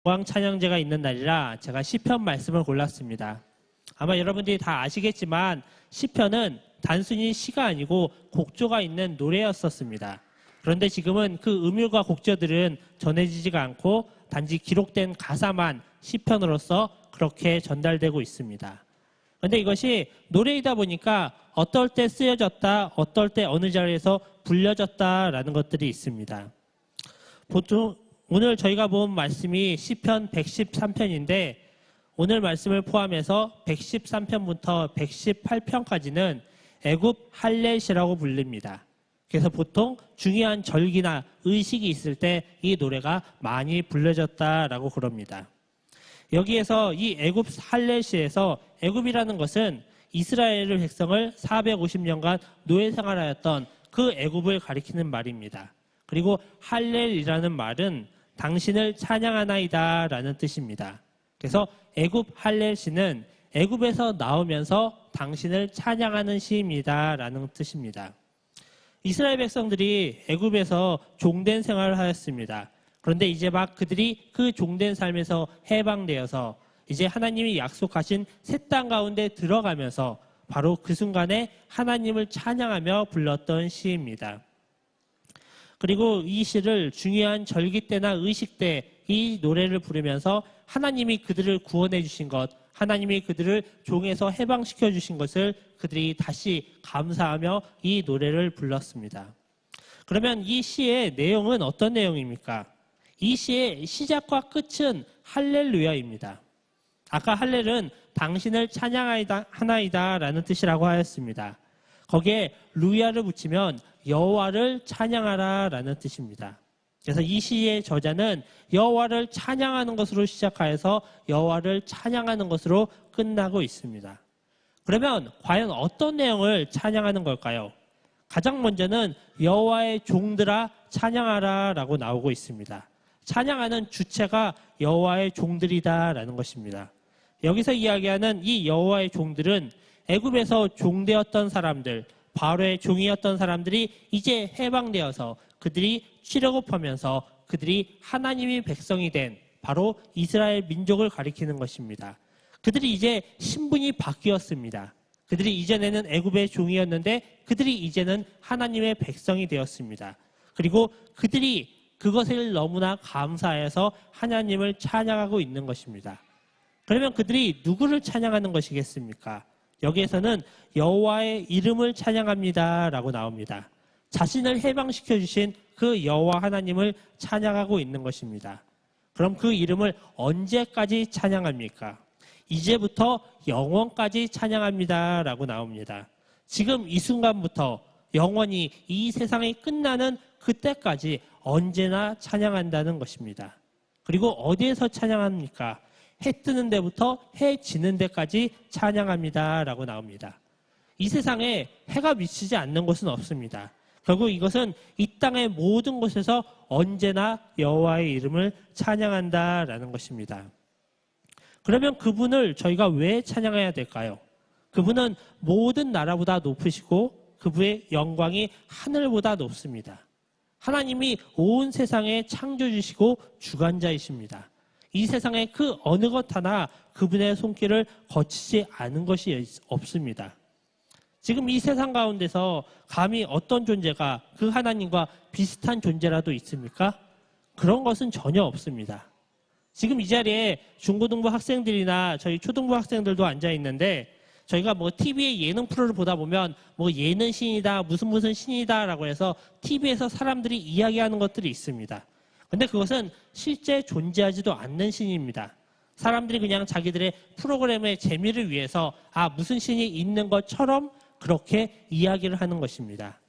영광 찬양제가 있는 날이라 제가 시편 말씀을 골랐습니다. 아마 여러분들이 다 아시겠지만 시편은 단순히 시가 아니고 곡조가 있는 노래였었습니다. 그런데 지금은 그 음율과 곡조들은 전해지지가 않고 단지 기록된 가사만 시편으로서 그렇게 전달되고 있습니다. 그런데 이것이 노래이다 보니까 어떨 때 쓰여졌다, 어떨 때 어느 자리에서 불려졌다라는 것들이 있습니다. 보통 오늘 저희가 본 말씀이 시편 113편인데 오늘 말씀을 포함해서 113편부터 118편까지는 애굽 할렐시라고 불립니다. 그래서 보통 중요한 절기나 의식이 있을 때 이 노래가 많이 불려졌다라고 그럽니다. 여기에서 이 애굽 할렐시에서 애굽이라는 것은 이스라엘 백성을 450년간 노예 생활하였던 그 애굽을 가리키는 말입니다. 그리고 할렐이라는 말은 당신을 찬양하나이다 라는 뜻입니다. 그래서 애굽 할렐시는 애굽에서 나오면서 당신을 찬양하는 시입니다 라는 뜻입니다. 이스라엘 백성들이 애굽에서 종된 생활을 하였습니다. 그런데 이제 막 그들이 그 종된 삶에서 해방되어서 이제 하나님이 약속하신 새 땅 가운데 들어가면서 바로 그 순간에 하나님을 찬양하며 불렀던 시입니다. 그리고 이 시를 중요한 절기 때나 의식 때 이 노래를 부르면서 하나님이 그들을 구원해 주신 것, 하나님이 그들을 종에서 해방시켜 주신 것을 그들이 다시 감사하며 이 노래를 불렀습니다. 그러면 이 시의 내용은 어떤 내용입니까? 이 시의 시작과 끝은 할렐루야입니다. 아까 할렐은 당신을 찬양하나이다 라는 뜻이라고 하였습니다. 거기에 루야를 붙이면 여호와를 찬양하라 라는 뜻입니다. 그래서 이 시의 저자는 여호와를 찬양하는 것으로 시작하여서 여호와를 찬양하는 것으로 끝나고 있습니다. 그러면 과연 어떤 내용을 찬양하는 걸까요? 가장 먼저는 여호와의 종들아 찬양하라 라고 나오고 있습니다. 찬양하는 주체가 여호와의 종들이다 라는 것입니다. 여기서 이야기하는 이 여호와의 종들은 애굽에서 종되었던 사람들, 바로의 종이었던 사람들이 이제 해방되어서 그들이 출애굽하면서 그들이 하나님의 백성이 된 바로 이스라엘 민족을 가리키는 것입니다. 그들이 이제 신분이 바뀌었습니다. 그들이 이전에는 애굽의 종이었는데 그들이 이제는 하나님의 백성이 되었습니다. 그리고 그들이 그것을 너무나 감사해서 하나님을 찬양하고 있는 것입니다. 그러면 그들이 누구를 찬양하는 것이겠습니까? 여기에서는 여호와의 이름을 찬양합니다 라고 나옵니다. 자신을 해방시켜 주신 그 여호와 하나님을 찬양하고 있는 것입니다. 그럼 그 이름을 언제까지 찬양합니까? 이제부터 영원까지 찬양합니다 라고 나옵니다. 지금 이 순간부터 영원히 이 세상이 끝나는 그때까지 언제나 찬양한다는 것입니다. 그리고 어디에서 찬양합니까? 해 뜨는 데부터 해 지는 데까지 찬양합니다 라고 나옵니다. 이 세상에 해가 미치지 않는 곳은 없습니다. 결국 이것은 이 땅의 모든 곳에서 언제나 여호와의 이름을 찬양한다라는 것입니다. 그러면 그분을 저희가 왜 찬양해야 될까요? 그분은 모든 나라보다 높으시고 그분의 영광이 하늘보다 높습니다. 하나님이 온 세상에 창조주시고 주관자이십니다. 이 세상에 그 어느 것 하나 그분의 손길을 거치지 않은 것이 없습니다. 지금 이 세상 가운데서 감히 어떤 존재가 그 하나님과 비슷한 존재라도 있습니까? 그런 것은 전혀 없습니다. 지금 이 자리에 중고등부 학생들이나 저희 초등부 학생들도 앉아 있는데 저희가 뭐 TV의 예능 프로를 보다 보면 뭐 예능 신이다, 무슨 신이다라고 해서 TV에서 사람들이 이야기하는 것들이 있습니다. 근데 그것은 실제 존재하지도 않는 신입니다. 사람들이 그냥 자기들의 프로그램의 재미를 위해서 무슨 신이 있는 것처럼 그렇게 이야기를 하는 것입니다.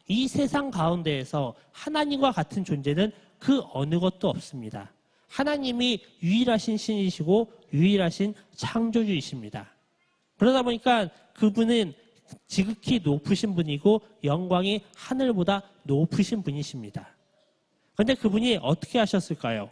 이 세상 가운데에서 하나님과 같은 존재는 그 어느 것도 없습니다. 하나님이 유일하신 신이시고 유일하신 창조주이십니다. 그러다 보니까 그분은 지극히 높으신 분이고 영광이 하늘보다 높으신 분이십니다. 그런데 그분이 어떻게 하셨을까요?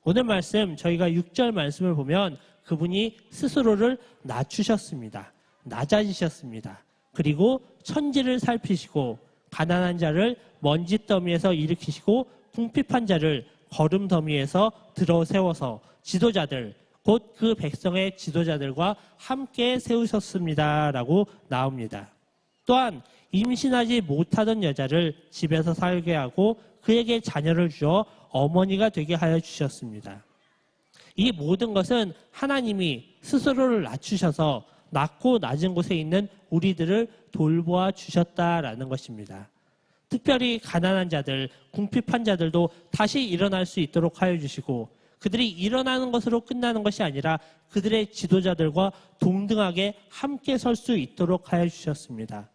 오늘 말씀 저희가 6절 말씀을 보면 그분이 스스로를 낮추셨습니다. 낮아지셨습니다. 그리고 천지를 살피시고 가난한 자를 먼지 더미에서 일으키시고 궁핍한 자를 거름더미에서 들어 세워서 지도자들, 곧 그 백성의 지도자들과 함께 세우셨습니다라고 나옵니다. 또한 임신하지 못하던 여자를 집에서 살게 하고 그에게 자녀를 주어 어머니가 되게 하여 주셨습니다. 이 모든 것은 하나님이 스스로를 낮추셔서 낮고 낮은 곳에 있는 우리들을 돌보아 주셨다라는 것입니다. 특별히 가난한 자들, 궁핍한 자들도 다시 일어날 수 있도록 하여 주시고 그들이 일어나는 것으로 끝나는 것이 아니라 그들의 지도자들과 동등하게 함께 설 수 있도록 하여 주셨습니다.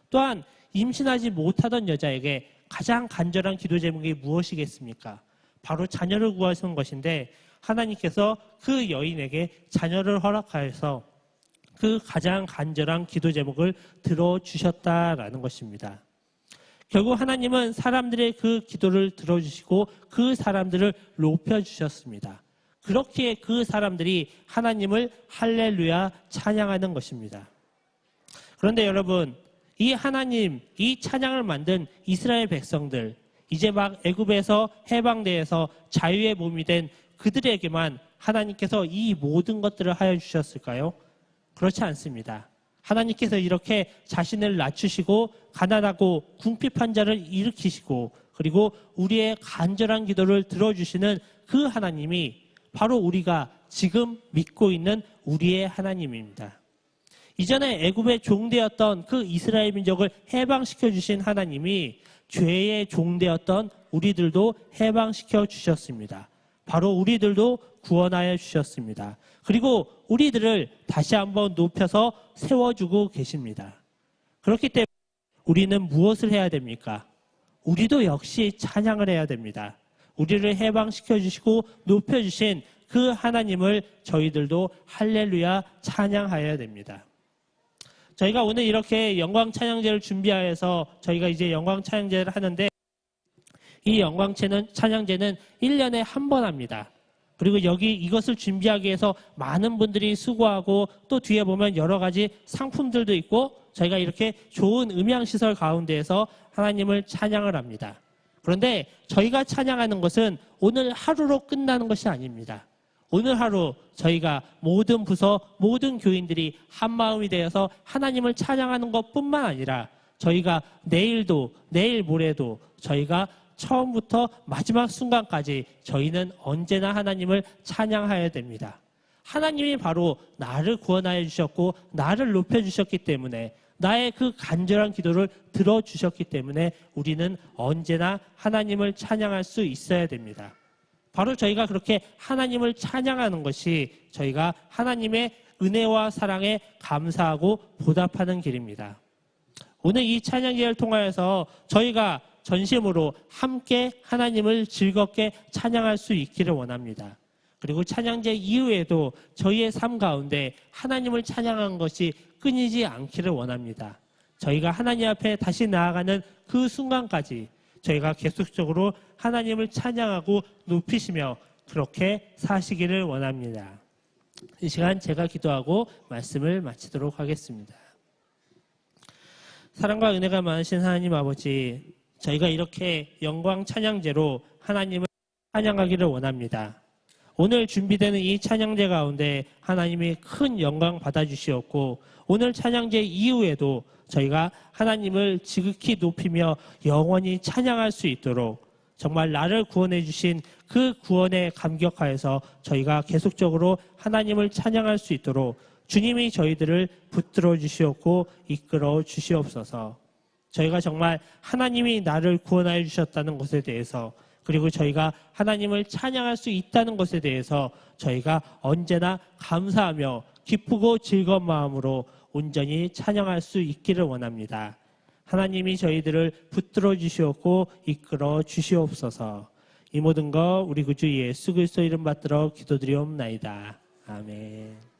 또한 임신하지 못하던 여자에게 가장 간절한 기도 제목이 무엇이겠습니까? 바로 자녀를 구하시는 것인데 하나님께서 그 여인에게 자녀를 허락하여서 그 가장 간절한 기도 제목을 들어주셨다라는 것입니다. 결국 하나님은 사람들의 그 기도를 들어주시고 그 사람들을 높여주셨습니다. 그렇기에 그 사람들이 하나님을 할렐루야 찬양하는 것입니다. 그런데 여러분, 이 하나님, 이 찬양을 만든 이스라엘 백성들, 이제 막 애굽에서 해방되어서 자유의 몸이 된 그들에게만 하나님께서 이 모든 것들을 하여 주셨을까요? 그렇지 않습니다. 하나님께서 이렇게 자신을 낮추시고 가난하고 궁핍한 자를 일으키시고 그리고 우리의 간절한 기도를 들어주시는 그 하나님이 바로 우리가 지금 믿고 있는 우리의 하나님입니다. 이전에 애굽의 종되었던 그 이스라엘 민족을 해방시켜 주신 하나님이 죄의 종되었던 우리들도 해방시켜 주셨습니다. 바로 우리들도 구원하여 주셨습니다. 그리고 우리들을 다시 한번 높여서 세워주고 계십니다. 그렇기 때문에 우리는 무엇을 해야 됩니까? 우리도 역시 찬양을 해야 됩니다. 우리를 해방시켜 주시고 높여주신 그 하나님을 저희들도 할렐루야 찬양하여야 됩니다. 저희가 오늘 이렇게 영광 찬양제를 준비하여서 저희가 이제 영광 찬양제를 하는데 이 영광 찬양제는 1년에 한 번 합니다. 그리고 이것을 준비하기 위해서 많은 분들이 수고하고 또 뒤에 보면 여러 가지 상품들도 있고 저희가 이렇게 좋은 음향시설 가운데에서 하나님을 찬양을 합니다. 그런데 저희가 찬양하는 것은 오늘 하루로 끝나는 것이 아닙니다. 오늘 하루 저희가 모든 부서, 모든 교인들이 한마음이 되어서 하나님을 찬양하는 것뿐만 아니라 저희가 내일도, 내일 모레도 저희가 처음부터 마지막 순간까지 저희는 언제나 하나님을 찬양해야 됩니다. 하나님이 바로 나를 구원하여 주셨고 나를 높여주셨기 때문에 나의 그 간절한 기도를 들어주셨기 때문에 우리는 언제나 하나님을 찬양할 수 있어야 됩니다. 바로 저희가 그렇게 하나님을 찬양하는 것이 저희가 하나님의 은혜와 사랑에 감사하고 보답하는 길입니다. 오늘 이 찬양제를 통하여서 저희가 전심으로 함께 하나님을 즐겁게 찬양할 수 있기를 원합니다. 그리고 찬양제 이후에도 저희의 삶 가운데 하나님을 찬양하는 것이 끊이지 않기를 원합니다. 저희가 하나님 앞에 다시 나아가는 그 순간까지 저희가 계속적으로 하나님을 찬양하고 높이시며 그렇게 사시기를 원합니다. 이 시간 제가 기도하고 말씀을 마치도록 하겠습니다. 사랑과 은혜가 많으신 하나님 아버지, 저희가 이렇게 영광 찬양제로 하나님을 찬양하기를 원합니다. 오늘 준비되는 이 찬양제 가운데 하나님이 큰 영광 받아주시었고 오늘 찬양제 이후에도 저희가 하나님을 지극히 높이며 영원히 찬양할 수 있도록 정말 나를 구원해 주신 그 구원에 감격하여서 저희가 계속적으로 하나님을 찬양할 수 있도록 주님이 저희들을 붙들어 주시었고 이끌어 주시옵소서. 저희가 정말 하나님이 나를 구원하여 주셨다는 것에 대해서 그리고 저희가 하나님을 찬양할 수 있다는 것에 대해서 저희가 언제나 감사하며 기쁘고 즐거운 마음으로 온전히 찬양할 수 있기를 원합니다. 하나님이 저희들을 붙들어 주시었고 이끌어 주시옵소서. 이 모든 거 우리 구주 예수 그리스도 이름 받들어 기도드리옵나이다. 아멘.